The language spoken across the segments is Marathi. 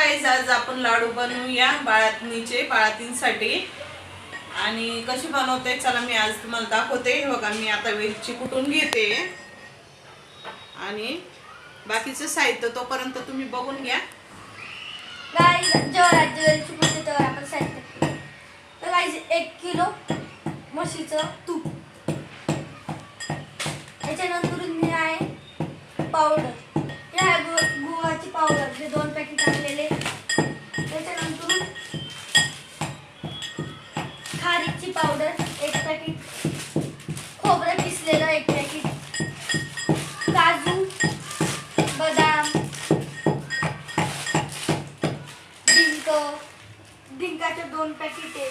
गाईज आज आपण लाडू बनवूया बाळातींसाठी. आणि कशी बनवते चला मी आज तुम्हाला दाखवते. हे बघा मी आता वेलची कुटून घेते आणि बाकीचं साहित्य तोपर्यंत तुम्ही बघून घ्या. गाईज जेव्हा वेलची कुटते तेव्हा आपण साहित्य तर गाईज 1 किलो म्हशीचं तूप, त्याच्यानंतर मी आहे पावडर, हे आहे गुळाची पावडर जे 2 पॅकेट आणलेले, त्याच्यानंतर खारीची पावडर 1 पॅकेट, खोबरं किसलेलं 1 पॅकेट, काजू बदाम डिंकाचे 2 पॅकेट आहे,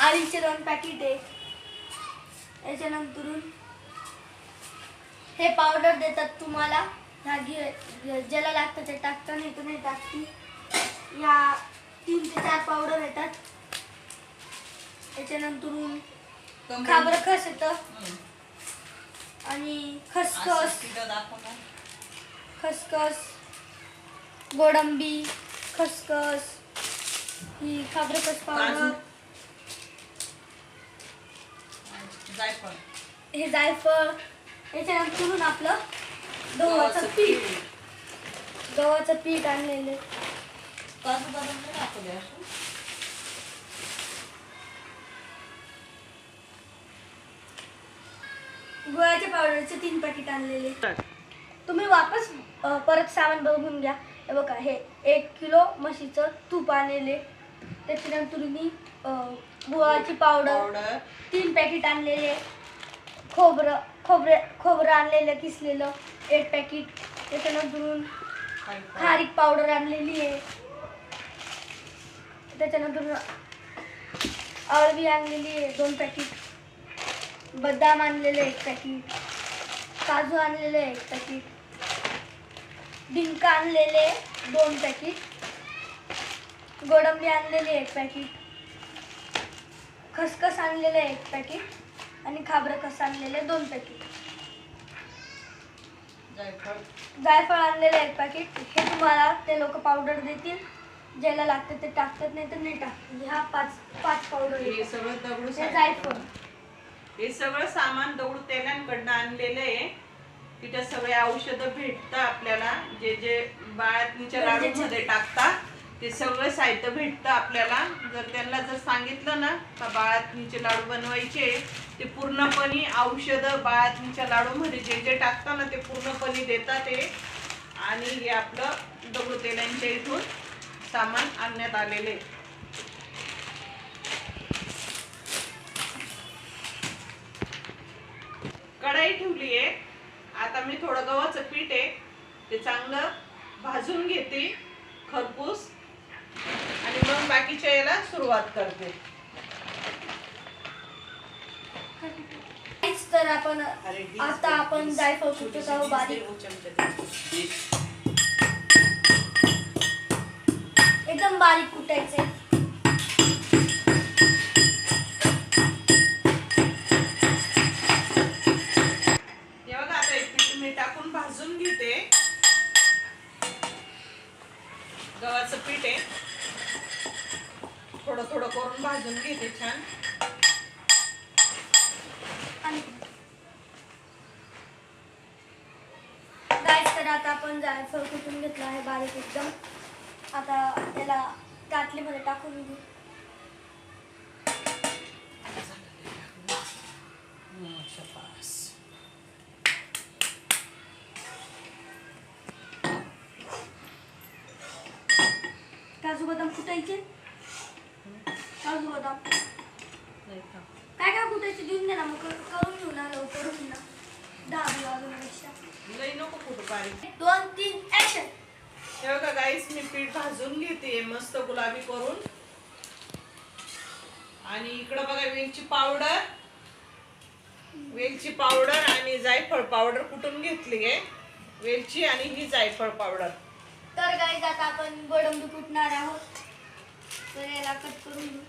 आळीचे 2 पॅकेट आहे. याच्यानंतर हे पावडर देतात तुम्हाला, ज्याला लागतं ते टाकता, नाही तर नाही टाकती. या 3 ते 4 पावडर येतात. याच्यानंतर खाबरखस येतं आणि खसखस गोडंबी, खसखस, ही खाबरखस पावडर, हे जायफळ. याच्यानंतर आपलं गव्हाचं पीठ आणलेलं, गुळाच्या पावडरचे 3 पॅकेट आणलेले. तुम्ही वापस परत सामान बघून घ्या. हे बघा हे 1 किलो म्हशीचं तूप आणलेले, त्याच्यानंतर मी गुळाची पावडर 3 पॅकेट आणलेले, खोबरं आणलेलं किसलेलं 1 पॅकेट, त्याच्यानंतर खारीक पावडर आणलेली आहे, त्याच्यानंतर अळवी आणलेली आहे 2 पॅकेट, बदाम आणलेले 1 पॅकेट, काजू आणलेले 1 पॅकेट, डिंक आणलेले 2 पॅकेट, गोडंबी आणलेले 1 पॅकेट, खसखस आणलेले 1 पॅकेट आणि खाबरखस आणलेले 2 पॅकेट, जायफळ आणलेले 1 पॅकेट. हे तुम्हाला ते लोक पावडर देतील, ज्याला लागतं ते टाकतात, नाही तर नाही टाकतात. हा 5 पावडर. हे सगळं दगड जायफळ, हे सगळं सामान दगड तेलांकडनं आणलेलं आहे. तिथे सगळे औषधं भेटतं आपल्याला, जे जे बाळातीच्या लाडू मध्ये टाकतात ते सगळं साहित्य भेटतं आपल्याला. जर त्यांना जर सांगितलं ना का बाळातीचे लाडू बनवायचे, ते पूर्णपणे औषधं बाळातीच्या लाडू मध्ये जे जे टाकतात ना ते पूर्णपणे देतात ते. आणि हे आपलं दगड तेलांच्या इथून सामान आणण्यात आलेले. कढाई ठेवली आहे. आता मी थोडं गव्हाचं पीठ आहे ते चांगलं भाजून घेते खरपूस, आणि मग बाकीच्या याला सुरुवात करते. तर आपण जायफळ कुटत आहोत बारीक, एकदम बारीक कुटायचे. टाकून भाजून घेते. गव्हाचं पीठ आहे, थोडं थोडं करून भाजून घेते छान. तर आता आपण जायफळ कुटून घेतलं आहे बारीक एकदम. आता त्याला ताटलीमध्ये टाकून घेऊ. काजू बदाम कुटायचे, काजू बदाम काय काय कुटायचे देऊन दे ना, मग करून घेऊ ना लवकर होईल ना. 10 वाजण्यापेक्षा लई नको कुठं बारीक. 2 3 ऍक्शन. हे बघा गाईस मी पीठ भाजून घेते मस्त गुलाबी करून. आणि इकडं बघा वेलची पावडर आणि जायफळ पावडर कुटून घेतली आहे. वेलची आणि ही जायफळ पावडर. तर गाईस आता आपण गोडंबी कुटणार आहोत. तर याला कट करून घेऊ.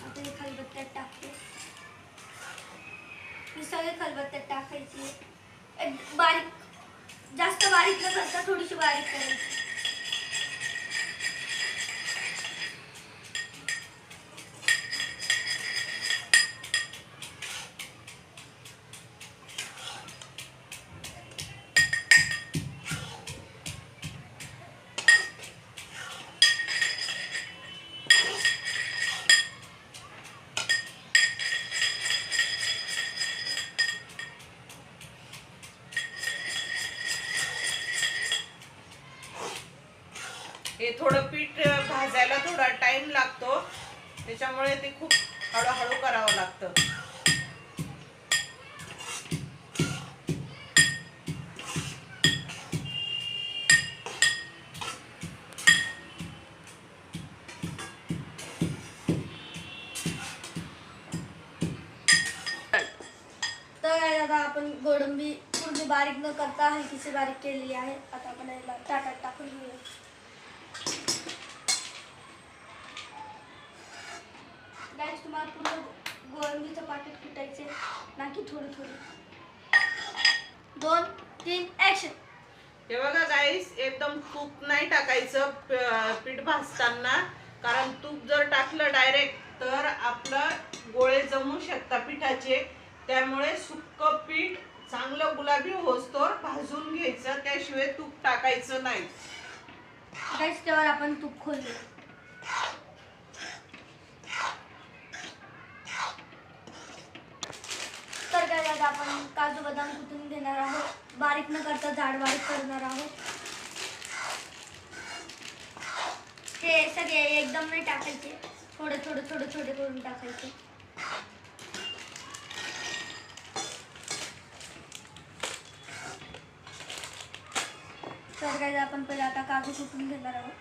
आता हे खलबत्त्यात टाकते. ही सगळे खलबत्त्यात टाकायची. बारीक, जास्त बारीक न करता थोडीशी बारीक करायची. हे थोडं पीठ भाजायला थोडा टाइम लागतो, त्याच्यामुळे ते खूप हळूहळू करावं लागतं. तर आता आपण गोडंबी पूर्ण बारीक न करता हलकीशी बारीक केलेली आहे. आता आपण याला ताटात टाकून घेऊया. गाईस, तुम्हाला पूर्ण गोडंबीचं पाकिट कुटायचे ना की थोडी थोडी. 2, 3 ऍक्शन. हे बघा गाईस, एकदम तूप नाही टाकायचं पीठ भाजताना, कारण तूप जर टाकलं डायरेक्ट तर आपलं गोळे जमू शकतात पिठाचे. त्यामुळे सुक्क पीठ चांगलं गुलाबी होस्तोवर भाजून घ्यायचं, त्याशिवाय तूप टाकायचं नाही. गाईस, त्यावर आपण तूप खोलले. तर काय आता आपण काजू बदाम कुटून घेणार आहोत. बारीक न करता जाड बारीक करणार आहोत. हे सगळे एकदम नाही टाकायचे, थोडे थोडे थोडे थोडे करून टाकायचे. तर काय आपण पहिले आता काजू कुटून घेणार आहोत.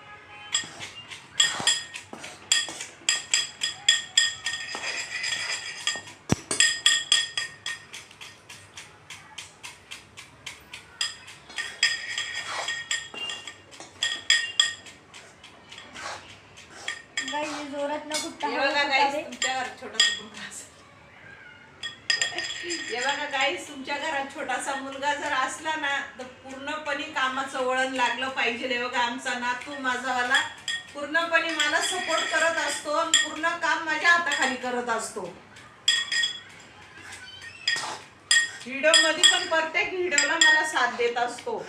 गाईस, जोरात न कुठता हे बघा गाईस, तुमच्या घरात छोटासा मुलगा असेल. हे बघा गाईस, तुमच्या घरात छोटासा मुलगा जर असला ना तर पूर्णपणे कामाचं वळण लागलं पाहिजे. हे बघा, आमचा नातू माझावाला पूर्णपणे मला सपोर्ट करत असतो, पूर्ण काम माझ्या हाताखाली करत असतो. व्हिडिओ मध्ये पण प्रत्येक व्हिडिओला मला साथ देत असतो.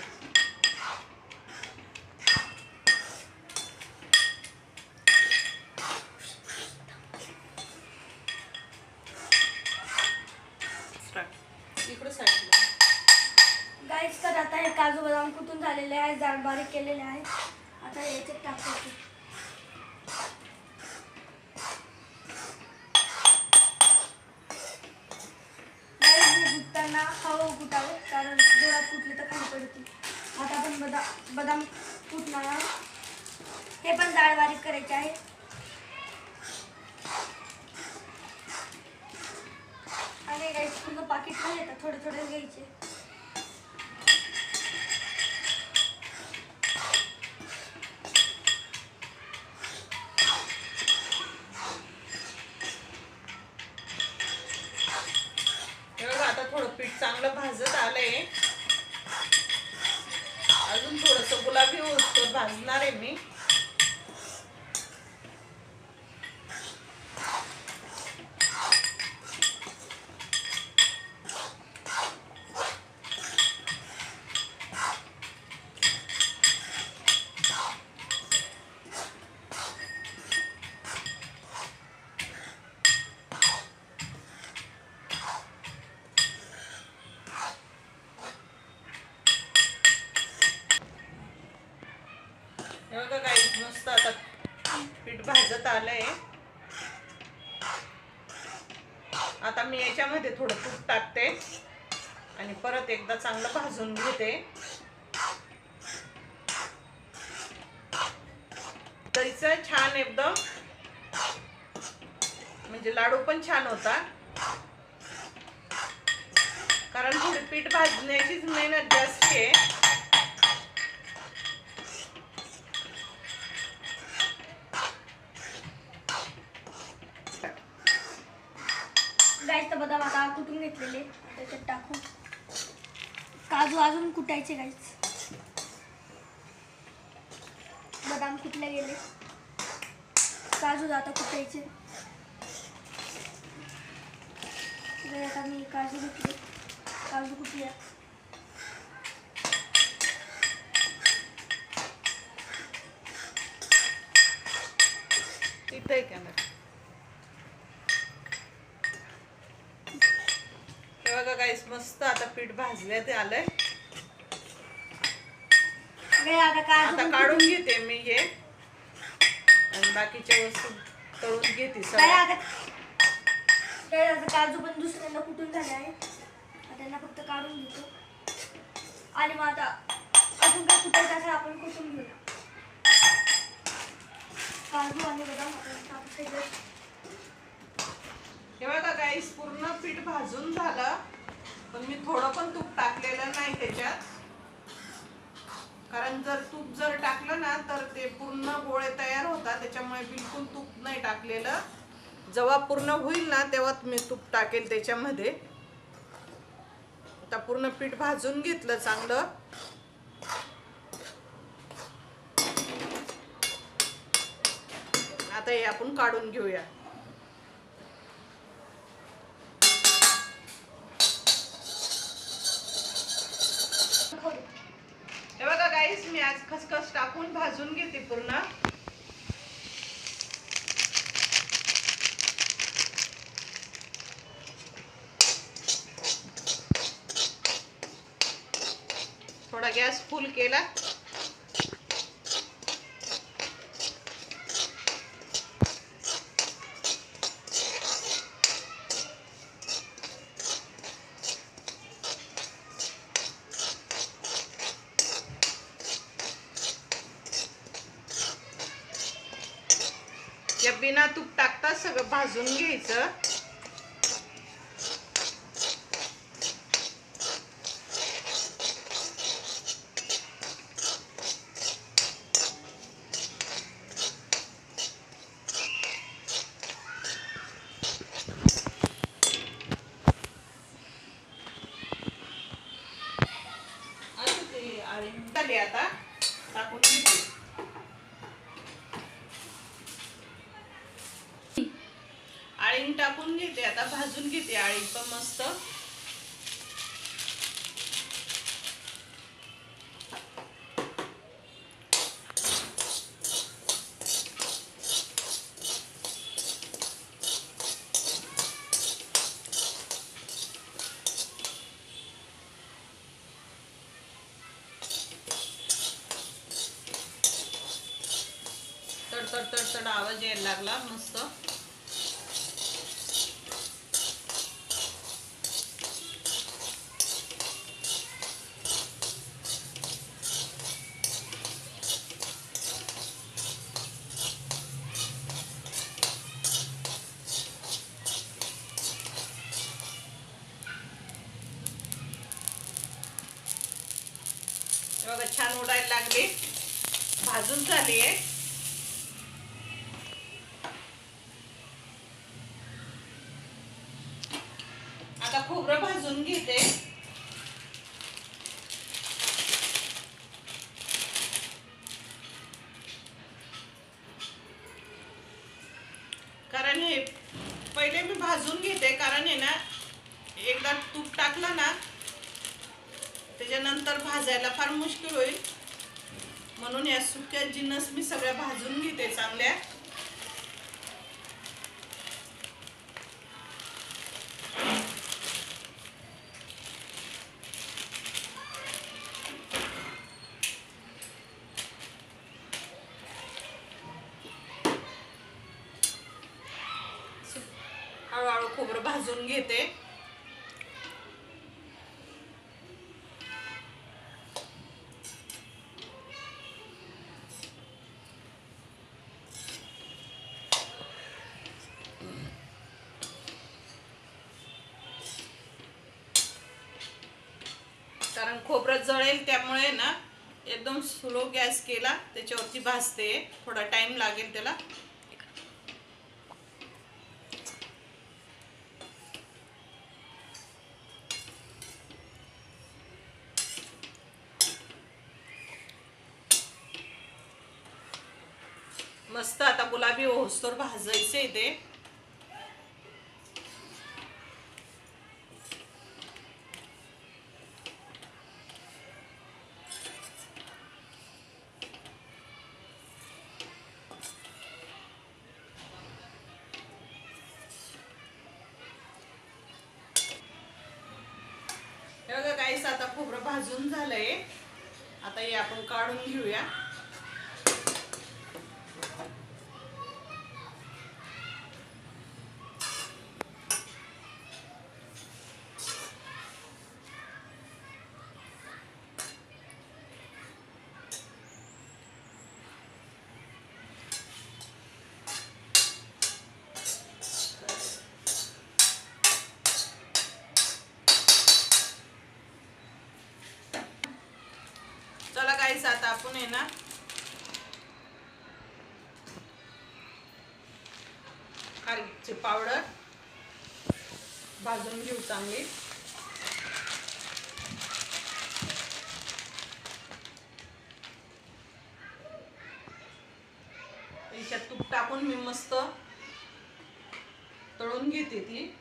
गाईस, तर आता हे काजू बदाम कुटून झालेले आहे, जाड बारीक केलेले आहे. आता याच्यात टाकायचे. गाईस, गुटताना हळू गुटावे, कारण जोरात कुठली तर खाली पडते. आता आपण बदाम कुटणार आहोत. हे पण जाड बारीक करायचे आहे. आणि गाईस, पूर्ण पाकिट नाही येतात, थोडे थोडे घ्यायचे. आता थोडं पीठ चांगलं भाजत आलंय, अजून थोडस गुलाबी होतं भाजणार आहे मी. हे बघा गाईस, मस्त आता पीठ भाजत आलंय. आता मी याच्यामध्ये थोडं तूप टाकते आणि परत एकदा चांगलं भाजून घेते. तरीचं छान एकदम, म्हणजे लाडू पण छान होता, कारण थोडी पीठ भाजण्याचीच मेहनत जास्त आहे. गाईस, तर बदाम आता कुटून घेतलेले त्याच्यात टाकू. काजू अजून कुटायचे गाईस. बदाम कुटले गेले, काजू आता कुटायचे. तर आता मी काजू कुटूया. तिथे कॅमेरा हे बघा गाईस, मस्त आता पीठ भाजण्यात आलंय. आता काढून घेते मी हे आणि बाकीच्या वस्तू तळून घेते सगळ्या. काजू पण दुसऱ्यांना कुठून झाले आहे, त्यांना फक्त काढून घेतो. आणि मग आता अजून काय कुठायचं असेल आपण कुठून घेऊया. काजू आणि बदाम हे बघा गाईस, पूर्ण पीठ भाजून झालं, पण मी थोडं पण तूप टाकलेलं नाही त्याच्यात. कारण तूप जर टाकलं ना तर ते पूर्ण गोळे तयार होतात, त्याच्यामुळे बिलकुल तूप नाही टाकलेलं. जेव्हा पूर्ण होईल ना तेव्हा मी तूप टाकेल त्याच्यामध्ये. आता पूर्ण पीठ भाजून घेतलं चांगलं. आता हे आपण काढून घेऊया. हे बघा गाईस, मी आज खसखस टाकून भाजून घेते पूर्ण. थोडा गॅस फुल केला. या बिना तूप टाकता सगळं भाजून घ्यायचं. आता टाकून घेते. आळीण टाकून घेते, आता भाजून घेते आळी पण मस्त. तड तड तड आवाज यायला लागला मस्त. बघा छान उडायला लागले, भाजून झाली आहे. आता खोबरं भाजून घेते. कारण हे पहिले मी भाजून घेते, कारण हे ना एकदा तूप टाकलं ना त्याच्यानंतर भाजायला फार मुश्किल होईल, म्हणून या सुक्या जिन्नस मी सगळ्या भाजून घेते चांगल्या. हळूहळू खोबरं भाजून घेते. कारण खोबरं जळेल, त्यामुळे ना एकदम स्लो गॅस केला, त्याच्यावरती भाजते. थोडा टाइम लागेल त्याला. मस्त आता गुलाबी होस्तोर भाजायचे ते. हे बघा गाईस, आता खोबरं भाजून झालंय. आता हे आपण काढून घेऊया. चला गाईस, आता आपण आहे ना खारीकची पावडर भाजून घेऊ चांगली. याच्यात तूप टाकून मी मस्त तळून घेते ती.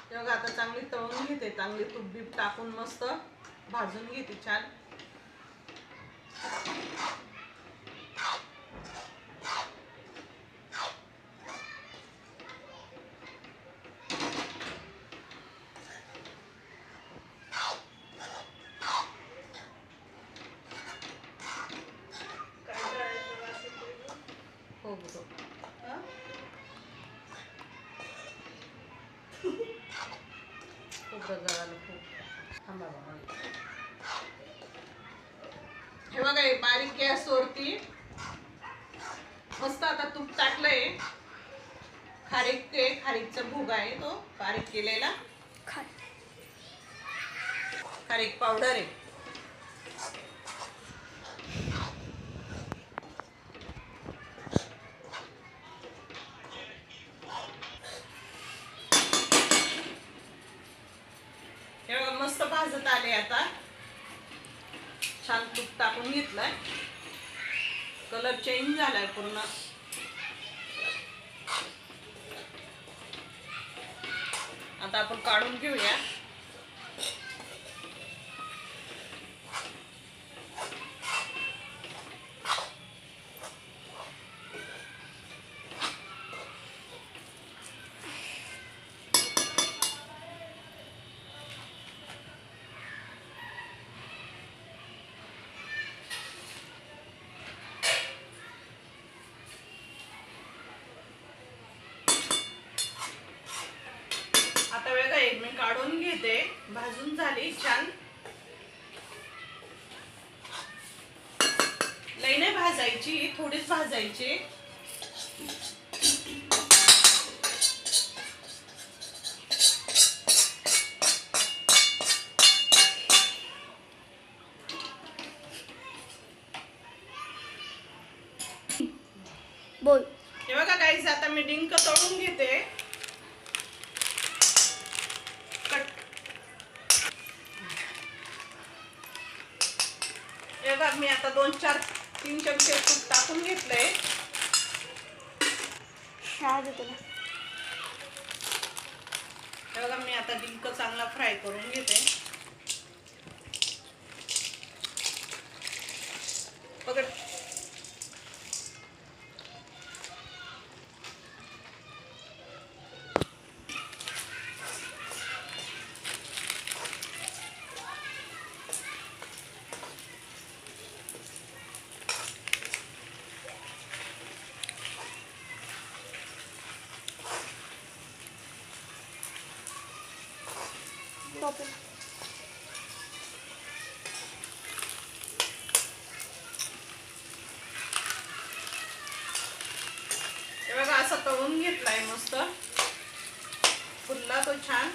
तेव्हा आता चांगली तळून घेते, चांगली तूप बीप टाकून मस्त भाजून घेते छान. हो हो. हे बघा, बारीक गॅसवरती मस्त आता तूप टाकलंय. खारीकचा भुगा आहे तो बारीक केलेला. खारीक पावडर आहे. हे बघा मस्त भाजत आले. आता छान तूप टाकून घेतलंय. कलर चेंज झालाय पूर्ण. आता आपण काढून घेऊया. आता वेगळं एक मी काढून घेते. भाजून झाली छान. लई नाही भाजायची, थोडीच भाजायची. बोल. हे बघा गाईस, आता मी डिंक तळून घेते. हे बघा, मी आता 2-4-3 चमचे तूप टाकून घेतलंय. हे बघा, मी आता डिंक चांगला फ्राय करून घेते. पकड. काढून घेतलाय मस्त, फुलला तो छान.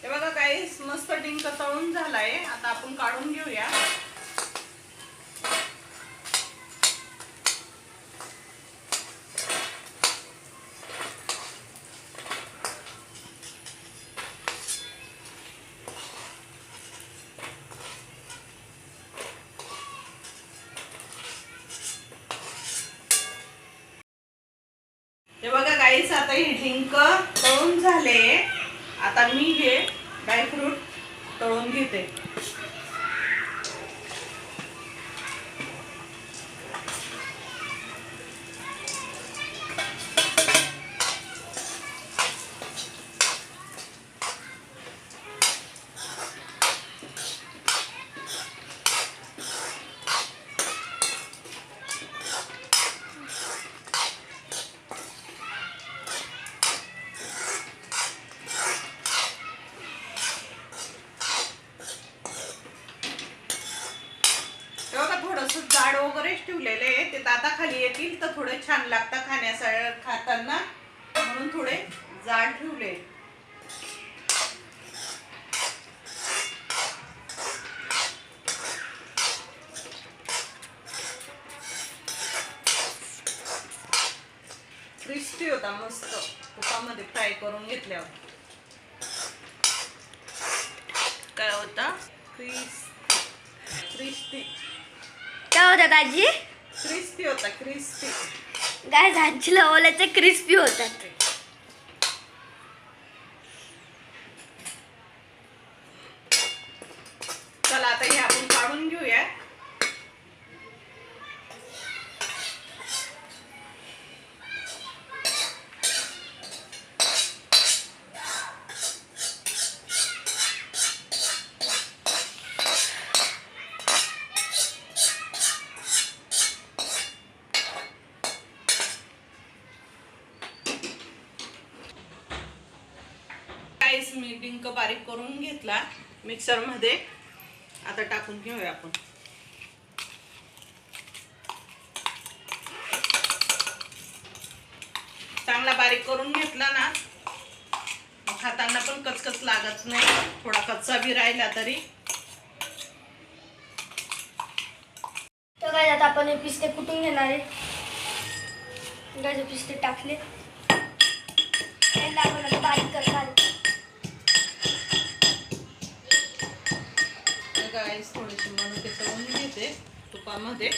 हे बघा गाईस, मस्त डिंक तळून झालाय. आता आपण काढून घेऊया. हे बघा गाईस, आता हे डिंक तळून झाले. आता मी हे ड्रायफ्रूट तळून घेते. जाड वगैरेच ठेवलेले आहे, ते दाताखाली येतील तर थोडे छान लागतात खाताना, म्हणून थोडे जाड ठेवले. क्रिस्पी होता मस्त, तुपामध्ये फ्राय करून घेतल्यावर काय होता, क्रिस्पी. काय होतात आजी? क्रिस्पी होता, क्रिस्पी. गाय आजीला ओलाचे क्रिस्पी होतात. चला आता हे आपण काढून घेऊया. मी डिंक बारीक करून घेतला मिक्सर मध्ये. आता टाकून घेऊया आपण. चांगला बारीक करून घेतला ना, खाताना पण कचकच लागत नाही. थोडा कच्चा बी राहिला तरी. तर काय आता आपण हे पिस्ते कुटून घेणार आहे. गायचे पिस्ते टाकले, त्यांना आपण आता बारीक करणार आहे. गाईस, थोडीशी मनुके तळून घेते तुपामध्ये.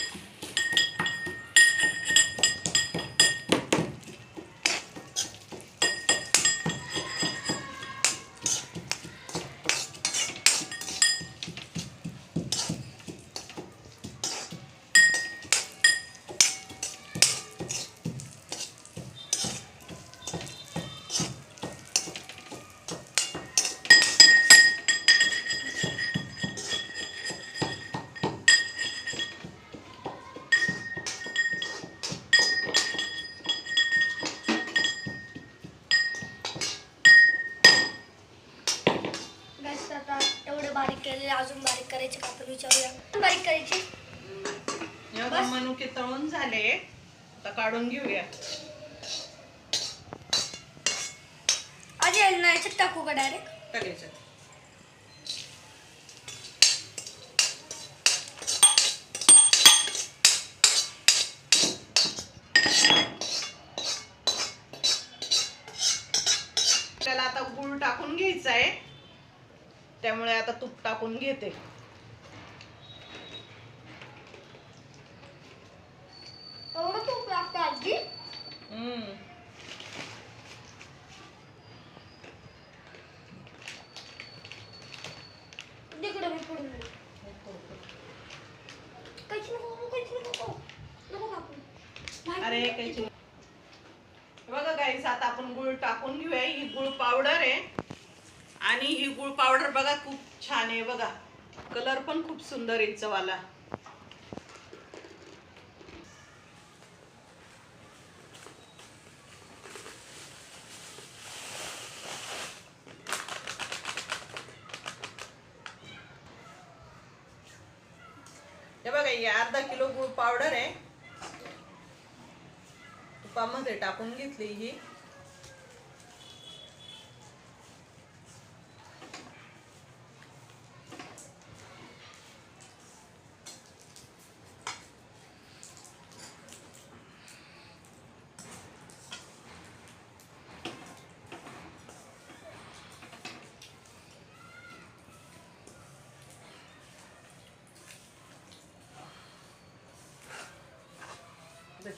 आता एवढे बारीक केलेले, अजून बारीक करायचे का आपण विचारूया. बारीक करायची. मनुके तळून झाले, आता काढून घेऊया. आधी याच्यात टाकू का डायरेक्ट? टाकायचं. त्याला आता गूळ टाकून घ्यायचा आहे, त्यामुळे आता तूप टाकून घेते. एवढं तूप लागतं आजी? एकाची बघा गाईस, आता आपण गुळ टाकून घेऊया. ही गुळ पावडर आहे आणि ही गुळ पावडर बघा खूप छान आहे. बघा कलर पण खूप सुंदर आहे हिचावाला. हे बघा, ही अर्धा किलो गुळ पावडर आहे. तुपामध्ये टाकून घेतली ही.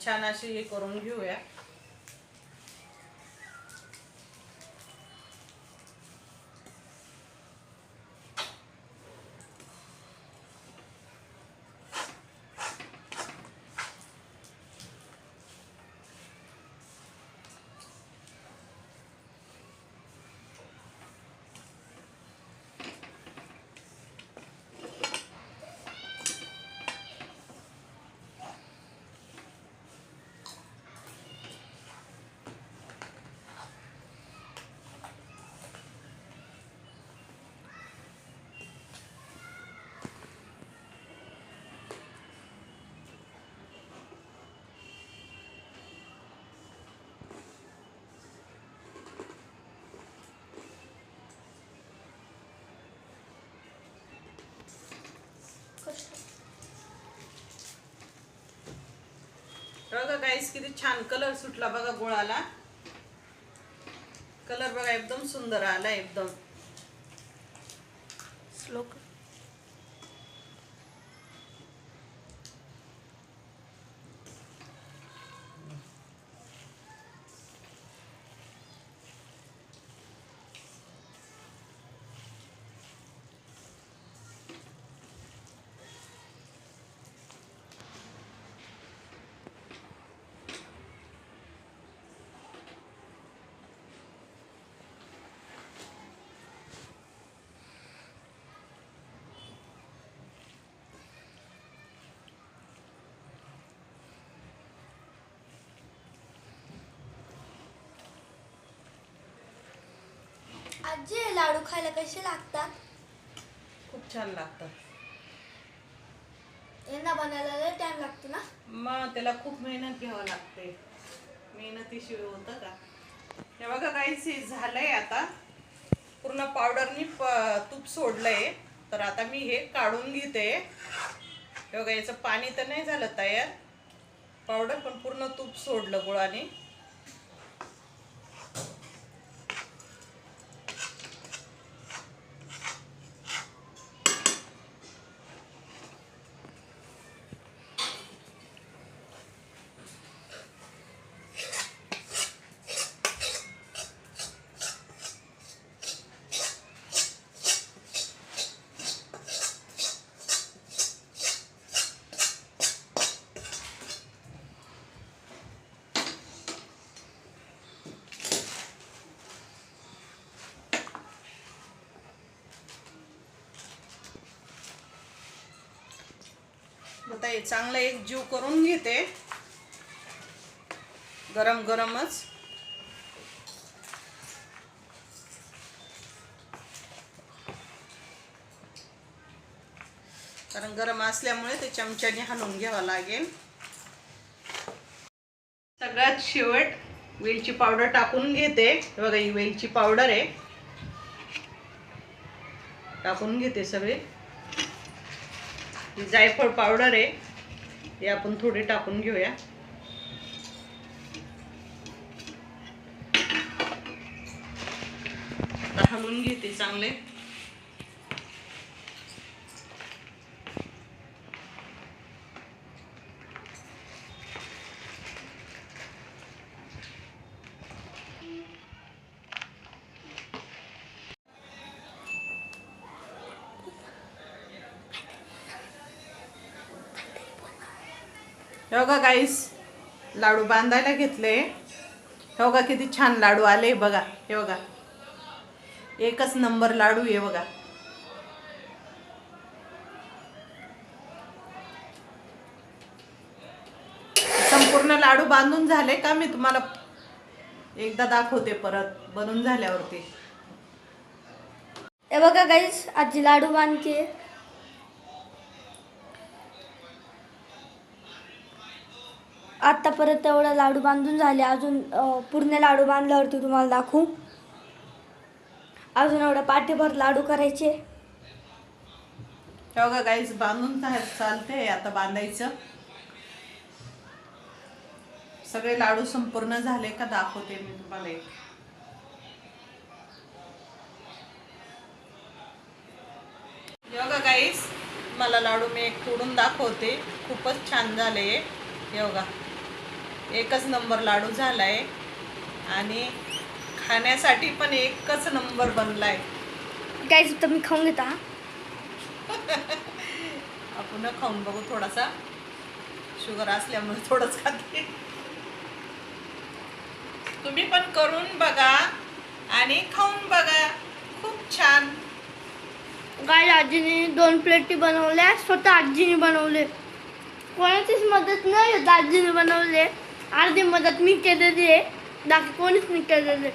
छान अशी हे करून घेऊया. बघा गाईस, किती छान कलर सुटला बघा गुळाला. कलर बघा एकदम सुंदर आला एकदम. स्लो आजी, हे लाडू खायला कसे लागतात? खूप छान लागतात. यांना बनायला लय टाइम लागतो ना? मग त्याला खूप मेहनत घ्यावं लागते. मेहनतीशिवाय होतं का? हे बघा गाईस, हे झालंय आता. पूर्ण पावडरनी तूप सोडलंय. तर आता मी हे काढून घेते. हे बघा, याचं पाणी तर नाही झालं तयार. पावडर पण पूर्ण तूप सोडलं गुळाने. आता हे चांगलं एक जीव करून घेते. गरम गरमच. कारण गरम असल्यामुळे ते चमच्याने हलवून घ्यावं लागेल. सगळ्यात शेवट वेलची पावडर टाकून घेते. बघा, ही वेलची पावडर आहे. टाकून घेते सगळे. ही जायफळ पावडर आहे. हे आपण थोडे टाकून घेऊया. हलवून घेते चांगले. बघा गाईस, लाडू बांधायला घेतले. हे बघा किती छान लाडू आले बघा. हे बघा एकच नंबर लाडू आहे बघा. संपूर्ण लाडू बांधून झाले का मी तुम्हाला एकदा दाखवते परत बनून झाल्यावरती. हे बघा गाईस आजी लाडू बांधते. आता परत तेवढा लाडू बांधून झाले. अजून पूर्ण लाडू बांधल्यावरती तुम्हाला दाखवू. अजून एवढा पाठीभर लाडू करायचे. हे बघा गाईस बांधून चालते. आता बांधायचं. सगळे लाडू संपूर्ण झाले का दाखवते मी तुम्हाला एक. हे बघा गाईस मला लाडू मी एक तोडून दाखवते. खूपच छान झाले. हे बघा एकच नंबर लाडू झालाय आणि खाण्यासाठी पण एकच नंबर बनलाय. गाईस तर मी खाऊन घेता. आपण खाऊन बघू. थोडासा शुगर असल्यामुळे थोडंच खाते. तुम्ही पण करून बघा आणि खाऊन बघा. खूप छान. गाईस आजीने 2 प्लेटी बनवल्या. स्वतः आजीने बनवले. कोणाचीच मदत नाही होत. आजीने बनवले. अर्धी मदत मी केलेली आहे. बाकी कोणीच नाही केलेली.